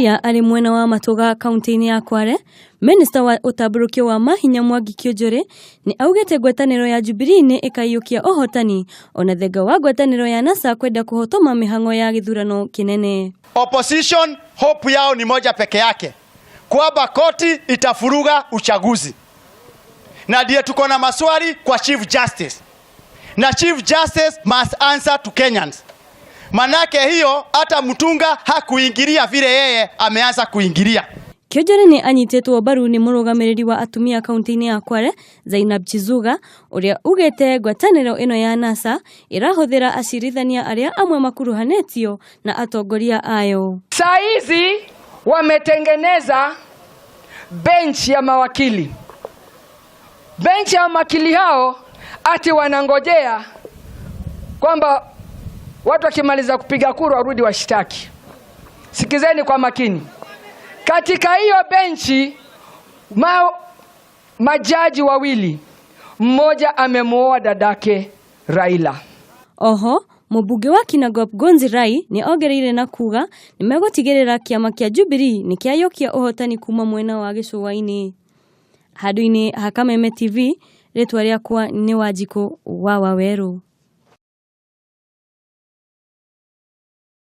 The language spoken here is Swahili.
ũrĩa arĩ mwena wa Matoga kaunti-inĩ ya Kwale, Minister wa ũtambũrũkio wa mahinya Mwangi Kĩũnjũrĩ nĩ augĩte ngwatanĩro ya Jubilee nĩ ĩkaiyũkia ũhotani ona thenga wa ngwatanĩro ya NASA kwenda kũhotoma mĩhang'o ya gĩthurano kĩnene. Opposition hope yao ni moja peke yake, kwamba koti itafuruga uchaguzi. Na ndiye tuko na maswali kwa Chief Justice. Na Chief Justice must answer to Kenyans. Manake hiyo hata Mutunga hakuingilia vile yeye ameanza kuingilia. Kĩũnjũrĩ nĩ anyitĩtwo mbaru nĩ mũrũgamĩrĩri wa atumia kaunti-inĩ ya Kwale, Zainab Chizuga, ũrĩa ugĩte ngwatanĩro ĩno ya NASA ĩrahũthĩra acirithania arĩa amwe makuruhanĩtio na atongoria ayo. Saa hizi wametengeneza bench ya mawakili. Bench ya mawakili hao ati wanangojea kwamba watu wakimaliza kupiga kura warudi washtaki. Sikizeni kwa makini. Katika hiyo benchi majaji wawili, mmoja amemuoa dadake Raila. Oho, mũmbunge wa Kinangop Gonzi Rai nĩ ongereire na kuga nĩ megũtigĩrĩra kĩama kĩa Jubilee nĩ kĩayũkia ũhotani kuma mwena wa gĩcũa-inĩ. Handũ-inĩ ha Kameme TV, rĩtwa rĩakwa nĩ Wanjikũ wa Waweru.